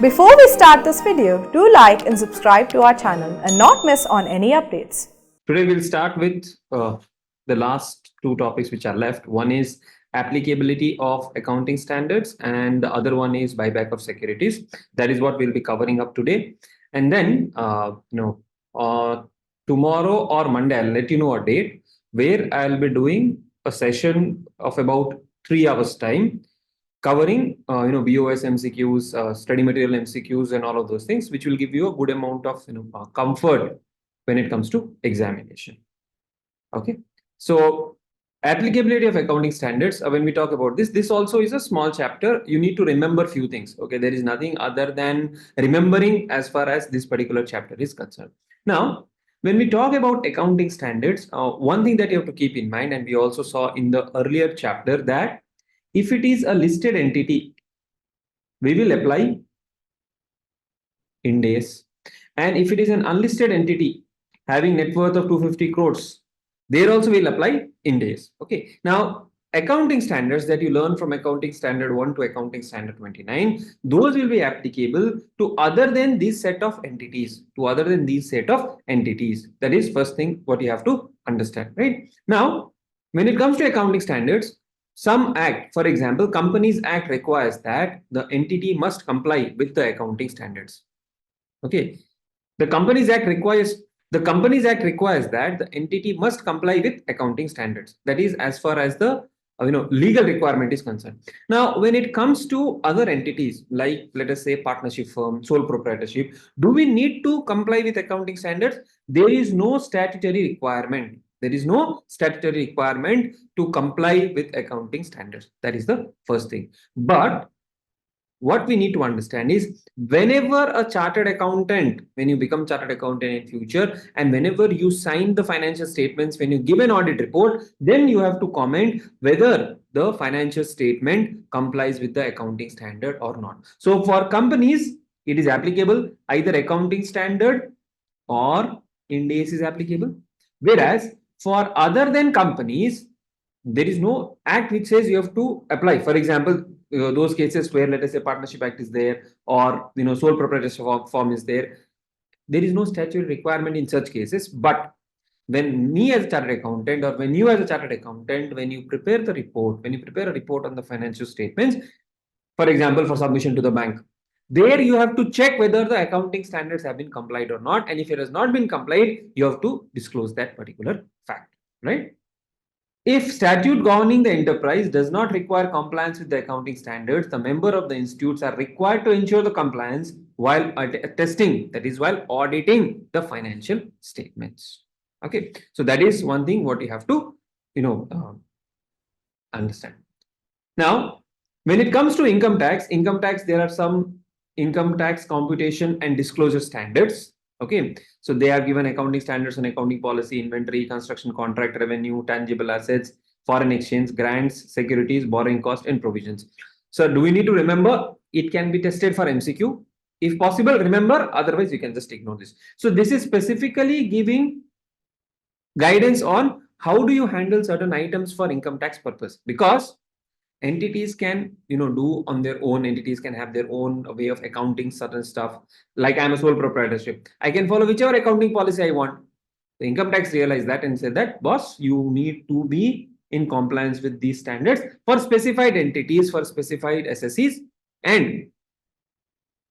Before we start this video, do like and subscribe to our channel and not miss on any updates. Today we'll start with the last two topics which are left. One is applicability of accounting standards and the other one is buyback of securities. That is what we'll be covering up today. And then tomorrow or Monday I'll let you know a date where I'll be doing a session of about 3 hours time covering BOS MCQs, study material MCQs and all of those things, which will give you a good amount of comfort when it comes to examination. Okay, so applicability of accounting standards, when we talk about this also is a small chapter. You need to remember few things. Okay, there is nothing other than remembering as far as this particular chapter is concerned. Now when we talk about accounting standards, one thing that you have to keep in mind, and we also saw in the earlier chapter, that if it is a listed entity, we will apply Ind AS, and if it is an unlisted entity having net worth of 250 crores, there also will apply Ind AS. Okay, now accounting standards that you learn from accounting standard 1 to accounting standard 29, those will be applicable to other than this set of entities, That is first thing what you have to understand, right? Now when it comes to accounting standards, some act, for example, Companies Act requires that the entity must comply with the accounting standards. Okay, the Companies Act requires that the entity must comply with accounting standards. That is as far as the legal requirement is concerned. Now when it comes to other entities, like let us say partnership firm, sole proprietorship, do we need to comply with accounting standards? There is no statutory requirement. To comply with accounting standards. That is the first thing. But what we need to understand is, whenever a chartered accountant, when you become chartered accountant in future, and whenever you sign the financial statements, when you give an audit report, then you have to comment whether the financial statement complies with the accounting standard or not. So for companies, it is applicable either accounting standard or Ind AS is applicable. Whereas for other than companies, there is no act which says you have to apply. For example, those cases where let us say partnership act is there, or sole proprietorship form is there, there is no statutory requirement in such cases. But when me as a chartered accountant, or when you as a chartered accountant, when you prepare a report on the financial statements, for example for submission to the bank, there you have to check whether the accounting standards have been complied or not, and if it has not been complied, you have to disclose that particular fact, right? If statute governing the enterprise does not require compliance with the accounting standards, the member of the institutes are required to ensure the compliance while testing, that is while auditing the financial statements. Okay, so that is one thing what you have to understand. Now when it comes to income tax, there are some income tax computation and disclosure standards. Okay, so they are given accounting standards on accounting policy, inventory, construction contract, revenue, tangible assets, foreign exchange, grants, securities, borrowing cost, and provisions. So do we need to remember? It can be tested for MCQ. If possible, remember, otherwise you can just ignore this. So this is specifically giving guidance on how do you handle certain items for income tax purpose, because entities can do on their own. Entities can have their own way of accounting certain stuff. Like I'm a sole proprietorship, I can follow whichever accounting policy I want. The income tax realized that and said that, boss, you need to be in compliance with these standards for specified entities, for specified SSEs. And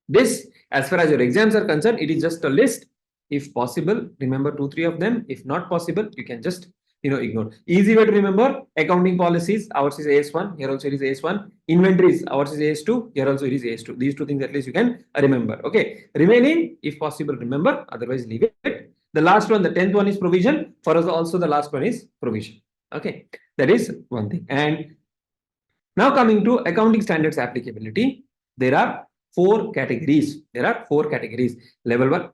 this, as far as your exams are concerned, it is just a list. If possible, remember 2-3 of them. If not possible, you can just ignore. Easy way to remember: accounting policies, ours is AS1, here also it is AS1. Inventories, ours is AS2, here also it is AS2. These two things at least you can remember. Okay, remaining, if possible, remember, otherwise leave it. The last one, the 10th one, is provision. For us also the last one is provision. Okay, that is one thing. And now coming to accounting standards applicability, there are 4 categories. Level 1.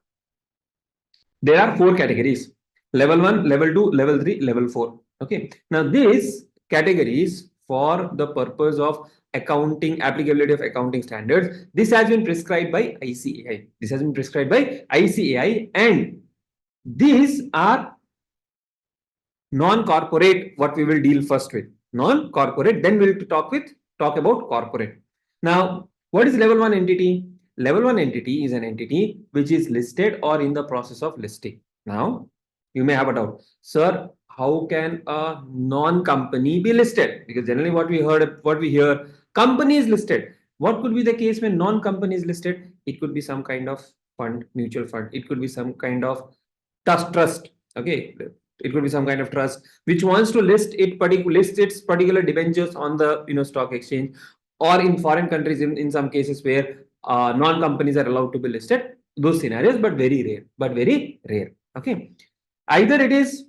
There are 4 categories: level 1, level 2, level 3, level 4. Okay, now these categories, for the purpose of accounting, applicability of accounting standards, this has been prescribed by ICAI. And these are non-corporate, what we will deal first with. Non-corporate, then we'll talk about corporate. Now, what is level 1 entity? Level 1 entity is an entity which is listed or in the process of listing. Now, you may have a doubt, sir, how can a non-company be listed? Because generally what we hear, company is listed. What could be the case when non-company is listed? It could be some kind of fund, mutual fund. It could be some kind of trust. Okay, it could be some kind of trust which wants to list its particular debentures on the stock exchange, or in foreign countries in some cases where non-companies are allowed to be listed. Those scenarios, but very rare. Okay, either it is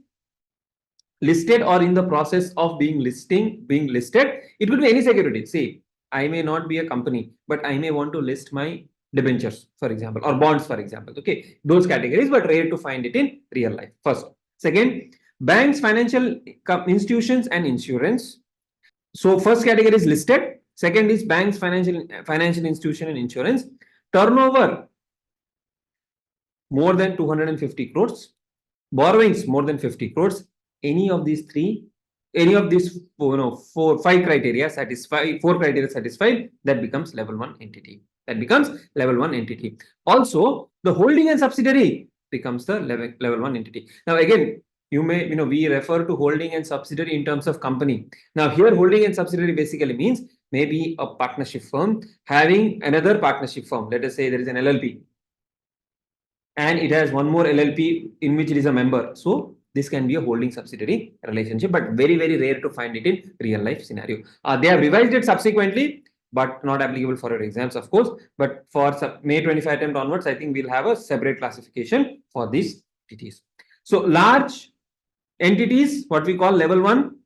listed or in the process of being listed. It could be any security. See, I may not be a company, but I may want to list my debentures, for example, or bonds, for example. Okay, those categories, but rare to find it in real life. First. Second, banks, financial institutions, and insurance. So first category is listed. Second is banks, financial institution, and insurance. Turnover more than 250 crores. Borrowings more than 50 crores. Any of these five criteria satisfied, four criteria satisfied, that becomes level 1 entity. Also, the holding and subsidiary becomes the level 1 entity. Now again, we refer to holding and subsidiary in terms of company. Now here, holding and subsidiary basically means maybe a partnership firm having another partnership firm. Let us say there is an LLP and it has one more LLP in which it is a member. So this can be a holding subsidiary relationship, but very rare to find it in real life scenario. They have revised it subsequently, but not applicable for your exams, of course. But for May 25 attempt onwards, I think we'll have a separate classification for these entities. So large entities, what we call level 1,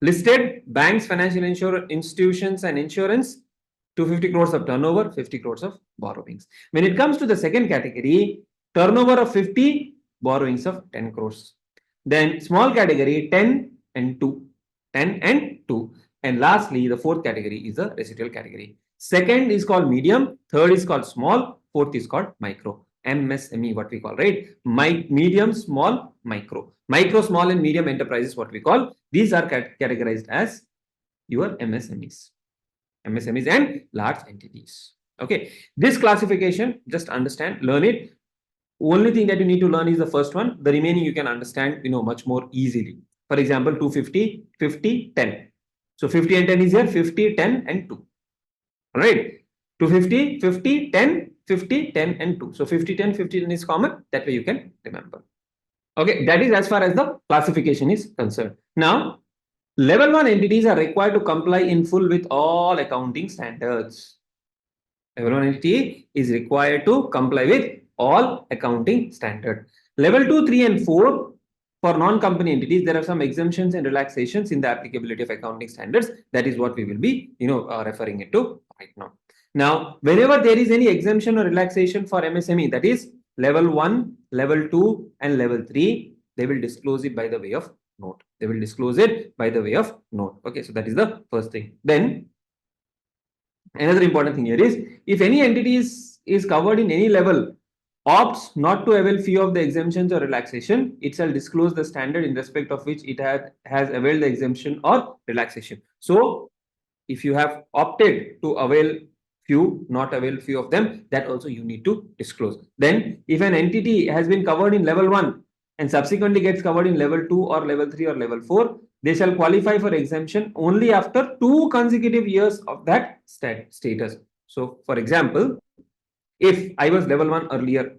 listed banks, financial institutions, and insurance. 250 crores of turnover, 50 crores of borrowings. When it comes to the second category, turnover of 50, borrowings of 10 crores. Then small category, 10 and 2. And lastly, the fourth category is the residual category. Second is called medium, third is called small, fourth is called micro. MSME, what we call, right? Medium, small, micro. Micro, small, and medium enterprises, what we call. These are categorized as your MSMEs and large entities. Okay, this classification, just understand, learn it. Only thing that you need to learn is the first one. The remaining you can understand much more easily. For example, 250, 50, 10. So 50 and 10 is here, 50, 10 and 2. All right, 250, 50, 10, 50, 10 and 2. So 50, 10, 50, 10 is common. That way you can remember. Okay, that is as far as the classification is concerned. Now, level 1 entities are required to comply in full with all accounting standards. Level 1 entity is required to comply with all accounting standards. Level 2, 3, and 4, for non-company entities, there are some exemptions and relaxations in the applicability of accounting standards. That is what we will be, referring it to right now. Now, whenever there is any exemption or relaxation for MSME, that is level 1, level 2, and level 3, they will disclose it by the way of note. Okay, so that is the first thing. Then another important thing here is, if any entity is covered in any level, opts not to avail few of the exemptions or relaxation, it shall disclose the standard in respect of which it has availed the exemption or relaxation. So if you have opted to avail few, not avail few of them, that also you need to disclose. Then if an entity has been covered in level 1 and subsequently gets covered in level 2 or level 3 or level 4, they shall qualify for exemption only after 2 consecutive years of that status. So for example, if I was level 1 earlier,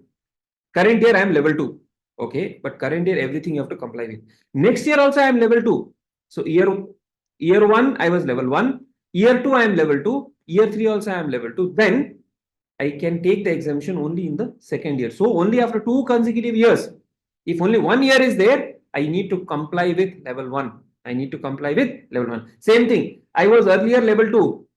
current year I am level 2. Okay, but current year everything you have to comply with. Next year also I am level 2. So year 1 I was level 1, year 2 I am level 2, year 3 also I am level 2. Then I can take the exemption only in the second year. So only after 2 consecutive years. If only 1 year is there, I need to comply with level 1. Same thing. I was earlier level 2.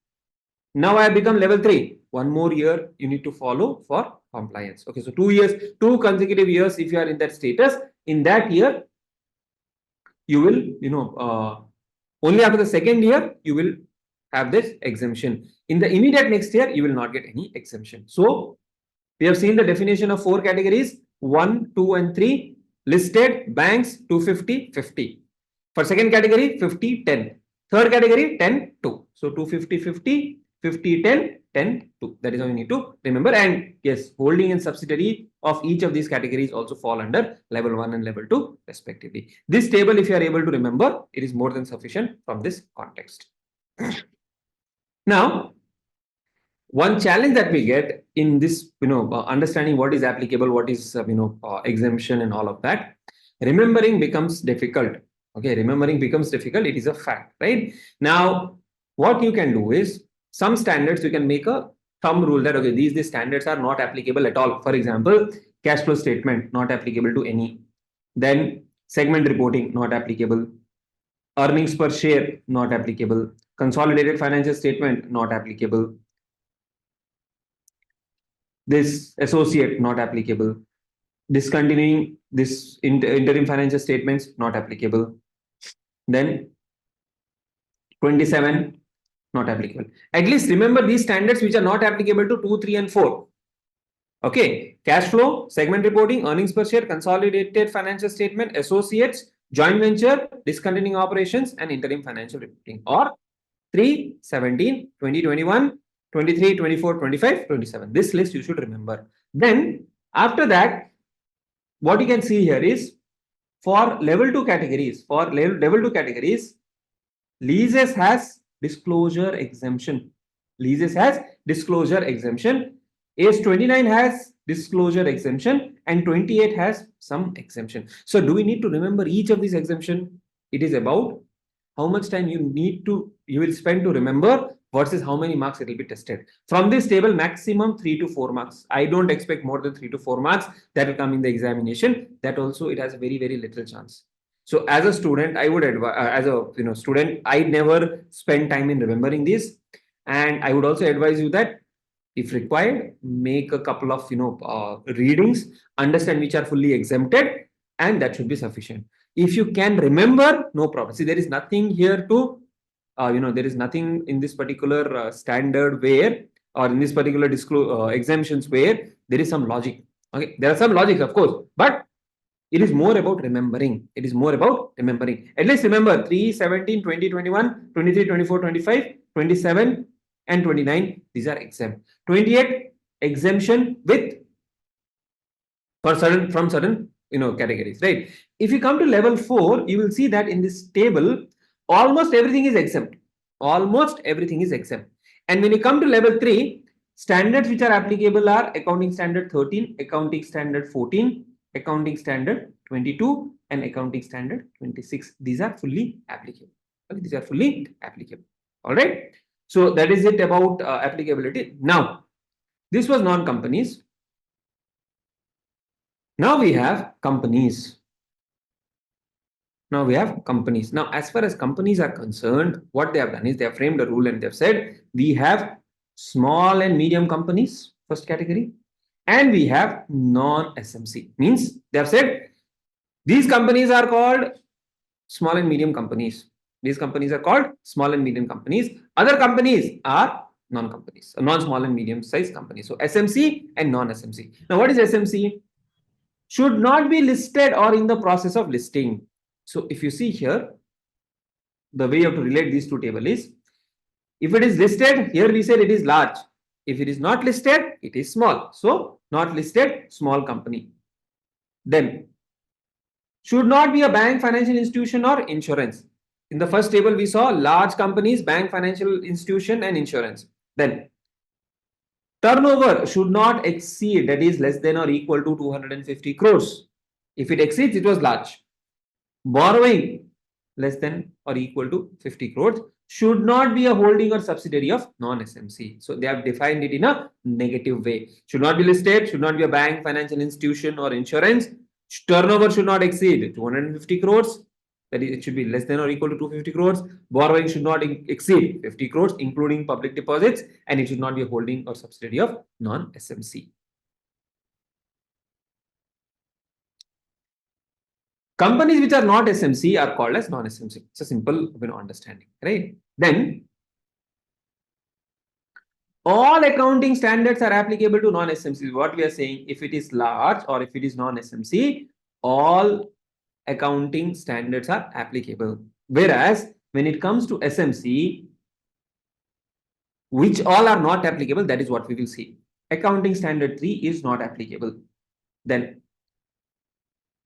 Now I have become level 3. 1 more year you need to follow for compliance. Okay, so 2 years, 2 consecutive years, if you are in that status, in that year, you will, only after the second year, you will have this exemption. In the immediate next year, you will not get any exemption. So we have seen the definition of 4 categories, 1, 2, and 3. Listed, banks, 250, 50. For second category, 50, 10. Third category, 10, 2. So 250, 50, 50, 10, 10, 2. That is how you need to remember. And yes, holding and subsidiary of each of these categories also fall under level 1 and level 2 respectively. This table, if you are able to remember, it is more than sufficient from this context. Now, one challenge that we get in this, understanding what is applicable, what is, exemption and all of that, remembering becomes difficult. Okay, remembering becomes difficult. It is a fact, right? Now, what you can do is some standards you can make a thumb rule that, okay, these standards are not applicable at all. For example, cash flow statement, not applicable to any. Then segment reporting, not applicable. Earnings per share, not applicable. Consolidated financial statement, not applicable. This associate, not applicable. Discontinuing this interim financial statements, not applicable. Then 27, not applicable. At least remember these standards which are not applicable to 2, 3 and 4. Okay, cash flow, segment reporting, earnings per share, consolidated financial statement, associates, joint venture, discontinuing operations and interim financial reporting. Or 3, 17, 20, 21, 23, 24, 25, 27. This list you should remember. Then after that, what you can see here is for level 2 categories, leases has disclosure exemption. Leases has disclosure exemption. AS 29 has disclosure exemption and 28 has some exemption. So do we need to remember each of these exemption? It is about how much time you will spend to remember versus how many marks it will be tested. From this table, maximum 3 to 4 marks. I don't expect more than 3 to 4 marks that will come in the examination. That also it has a very, very little chance. So as a student, I would advise, student, I never spend time in remembering this. And I would also advise you that if required, make a couple of readings, understand which are fully exempted, and that should be sufficient. If you can remember, no problem. See, there is nothing here to, there is nothing in this particular standard where, or in this particular exemptions where there is some logic. Okay, there are some logic, of course, but it is more about remembering. It is more about remembering. At least remember 3, 17, 20, 21, 23, 24, 25, 27, and 29. These are exempt. 28 exemption with from certain categories, right? If you come to level 4, you will see that in this table, almost everything is exempt. Almost everything is exempt. And when you come to level 3, standards which are applicable are accounting standard 13, accounting standard 14, accounting standard 22, and accounting standard 26. These are fully applicable. Okay, these are fully applicable. All right. So that is it about applicability. Now, this was non-companies. Now we have companies. Now, as far as companies are concerned, what they have done is they have framed a rule and they've said we have small and medium companies, first category, and we have non-SMC. Means they have said these companies are called small and medium companies. These companies are called small and medium companies. Other companies are non-companies, non-small and medium size companies. So SMC and non-SMC. Now, what is SMC? Should not be listed or in the process of listing. So if you see here, the way you have to relate these two tables is, if it is listed, here we said it is large. If it is not listed, it is small. So not listed, small company. Then should not be a bank, financial institution or insurance. In the first table, we saw large companies, bank, financial institution and insurance. Then turnover should not exceed, that is less than or equal to 250 crores. If it exceeds, it was large. Borrowing less than or equal to 50 crores should not be a holding or subsidiary of non-SMC. So they have defined it in a negative way. Should not be listed, should not be a bank, financial institution or insurance. Turnover should not exceed 250 crores. That is, it should be less than or equal to 250 crores. Borrowing should not exceed 50 crores, including public deposits, and it should not be a holding or subsidiary of non-SMC. Companies which are not SMC are called as non-SMC. It's a simple understanding, right? Then all accounting standards are applicable to non-SMC. What we are saying, if it is large or if it is non-SMC, all accounting standards are applicable. Whereas when it comes to SMC, which all are not applicable, that is what we will see. Accounting standard 3 is not applicable. Then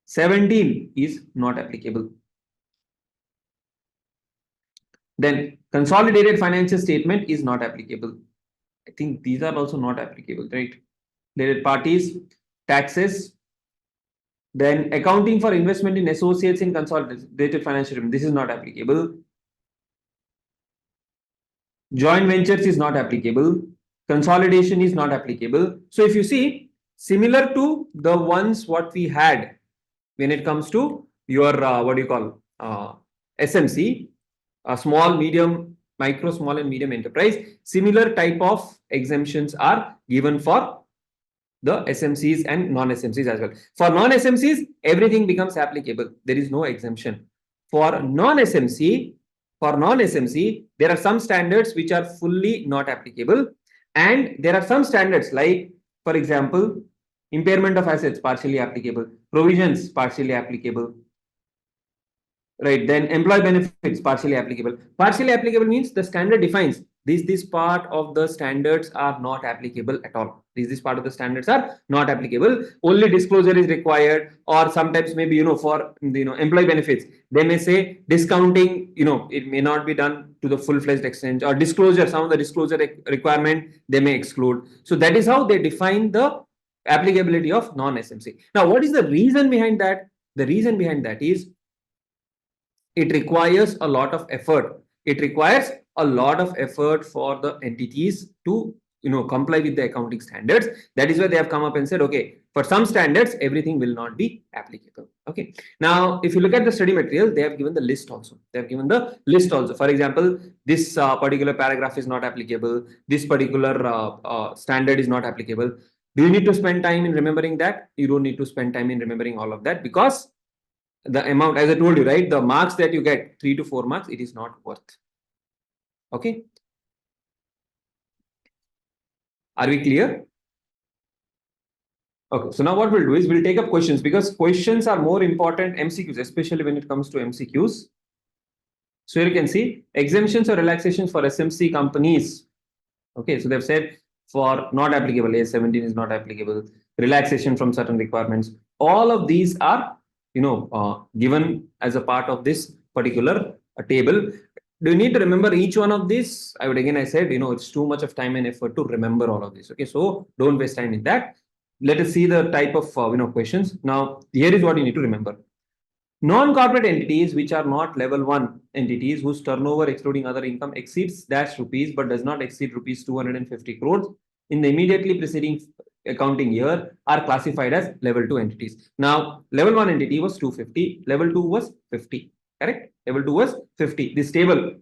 17 is not applicable. Then consolidated financial statement is not applicable. I think these are also not applicable, right? Related parties, taxes, then accounting for investment in associates in consolidated financial statement. This is not applicable. Joint ventures is not applicable. Consolidation is not applicable. So if you see, similar to the ones what we had when it comes to your what do you call SMC, small, medium, micro, small and medium enterprise, similar type of exemptions are given for the SMCs and non-SMCs as well. For non-SMCs, everything becomes applicable. There is no exemption. For non-SMC, there are some standards which are fully not applicable, and there are some standards like, for example, impairment of assets partially applicable, provisions partially applicable, right? Then employee benefits partially applicable. Partially applicable means the standard defines this part of the standards are not applicable at all. This part of the standards are not applicable. Only disclosure is required, or sometimes maybe for employee benefits they may say discounting it may not be done to the full-fledged extent, or disclosure, some of the disclosure requirement they may exclude. So that is how they define the applicability of non-SMC. Now, what is the reason behind that? The reason behind that is it requires a lot of effort. It requires a lot of effort for the entities to comply with the accounting standards. That is why they have come up and said, okay, for some standards, everything will not be applicable. Okay. Now, if you look at the study material, they have given the list also. They have given the list also. For example, this particular paragraph is not applicable. This particular standard is not applicable. Do you need to spend time in remembering that? You don't need to spend time in remembering all of that, because the amount, as I told you, right, the marks that you get, 3 to 4 marks, it is not worth. Okay. Are we clear? Okay. So now what we'll do is we'll take up questions, because questions are more important, MCQs, especially when it comes to MCQs. So here you can see exemptions or relaxations for SMC companies. Okay. So they've said for not applicable, A17 is not applicable, relaxation from certain requirements. All of these are given as a part of this particular table. Do you need to remember each one of these? I said, it's too much of time and effort to remember all of this. Okay, so don't waste time in that. Let us see the type of questions. Now, here is what you need to remember. Non-corporate entities which are not level 1 entities whose turnover excluding other income exceeds dash rupees but does not exceed rupees 250 crores in the immediately preceding accounting year are classified as level 2 entities. Now, level 1 entity was 250, level 2 was 50, correct? Level 2 was 50. This table,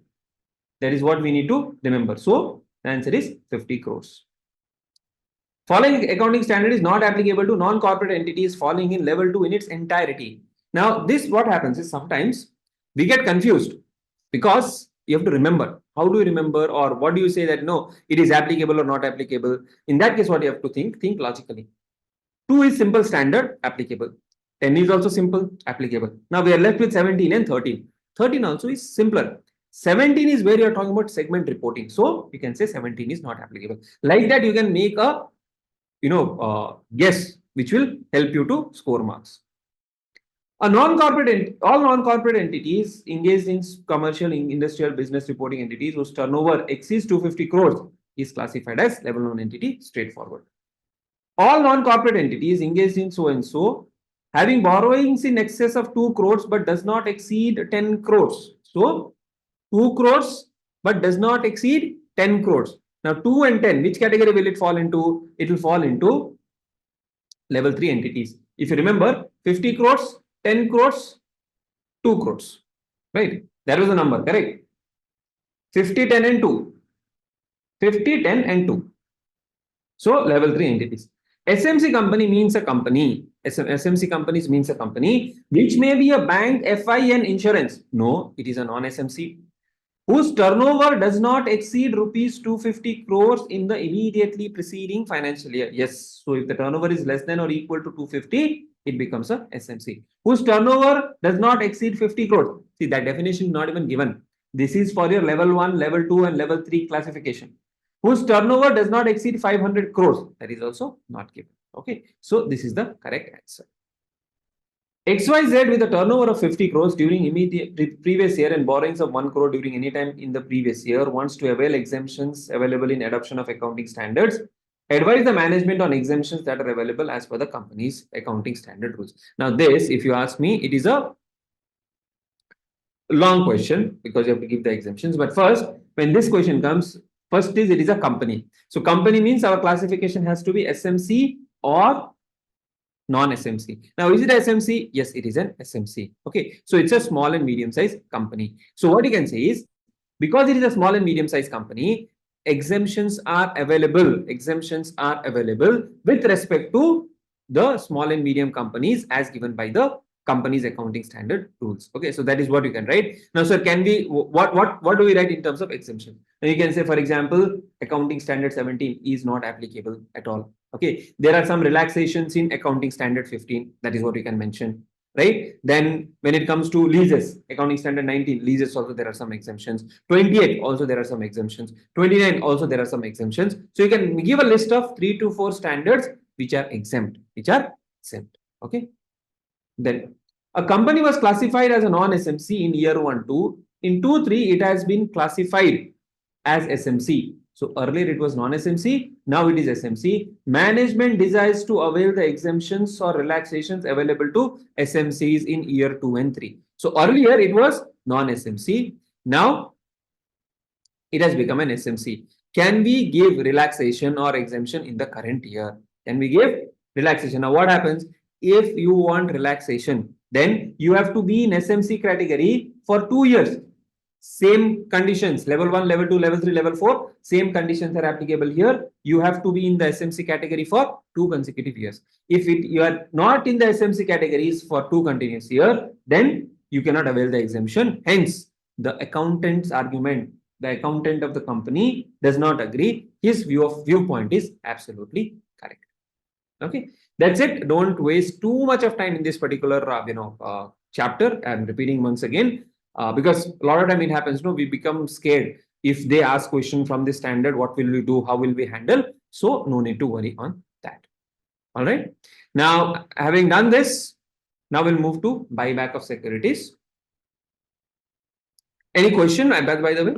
that is what we need to remember. So, the answer is 50 crores. Following accounting standard is not applicable to non-corporate entities falling in level 2 in its entirety. Now, this what happens is sometimes we get confused, because you have to remember. How do you remember, or what do you say that no, it is applicable or not applicable? In that case, what you have to think logically. 2 is simple standard, applicable. 10 is also simple, applicable. Now we are left with 17 and 13. 13 also is simpler. 17 is where you are talking about segment reporting. So you can say 17 is not applicable. Like that, you can make a guess which will help you to score marks. All non-corporate entities engaged in commercial, industrial, business reporting entities whose turnover exceeds 250 crores is classified as level 1 entity, straightforward. All non-corporate entities engaged in so and so having borrowings in excess of 2 crores but does not exceed 10 crores. So 2 crores but does not exceed 10 crores. Now 2 and 10, which category will it fall into? It will fall into level 3 entities. If you remember, 50 crores, 10 crores, 2 crores, right? That was the number, correct? 50, 10 and 2. 50, 10 and 2. So level 3 entities. SMC company means a company. SMC companies means a company which may be a bank, FI and insurance. No, it is a non-SMC. Whose turnover does not exceed rupees 250 crores in the immediately preceding financial year. Yes. So if the turnover is less than or equal to 250, it becomes a SMC. Whose turnover does not exceed 50 crores. See, that definition is not even given. This is for your level 1, level 2 and level 3 classification. whose turnover does not exceed 500 crores. That is also not given. Okay, so this is the correct answer. XYZ with a turnover of 50 crores during previous year and borrowings of 1 crore during any time in the previous year wants to avail exemptions available in adoption of accounting standards. Advise the management on exemptions that are available as per the company's accounting standard rules. Now this, if you ask me, it is a long question because you have to give the exemptions. But first, when this question comes, first is it is a company. So company means our classification has to be SMC or non-SMC. Now, is it SMC? Yes, it is an SMC. Okay, so it's a small and medium-sized company. So what you can say is, because it is a small and medium-sized company, exemptions are available. Exemptions are available with respect to the small and medium companies as given by the company's accounting standard rules. Okay, so that is what you can write. Now, sir, can we what do we write in terms of exemption? Now, you can say, for example, accounting standard 17 is not applicable at all. Okay, there are some relaxations in accounting standard 15. That is what you can mention, right? Then when it comes to leases, accounting standard 19, leases also there are some exemptions. 28 also there are some exemptions. 29 also there are some exemptions. So you can give a list of 3 to 4 standards which are exempt, Okay. Then a company was classified as a non-SMC in year 1, 2. In 2, 3, it has been classified as SMC. So earlier it was non-SMC, now it is SMC. Management desires to avail the exemptions or relaxations available to SMCs in year 2 and 3. So earlier it was non-SMC, now it has become an SMC. Can we give relaxation or exemption in the current year? Can we give relaxation? Now what happens if you want relaxation? Then you have to be in SMC category for 2 years. Same conditions, level 1, level 2, level 3, level 4, same conditions are applicable here. You have to be in the SMC category for 2 consecutive years. If you are not in the SMC categories for 2 continuous years, then you cannot avail the exemption. Hence, the accountant's argument, the accountant of the company does not agree. His viewpoint is absolutely correct. Okay, that's it. Don't waste too much of time in this particular chapter. I'm repeating once again. Because a lot of time it happens, we become scared. If they ask question from the standard, what will we do? How will we handle? So no need to worry on that. All right. Now, having done this, now we'll move to buyback of securities. Any question, by the way?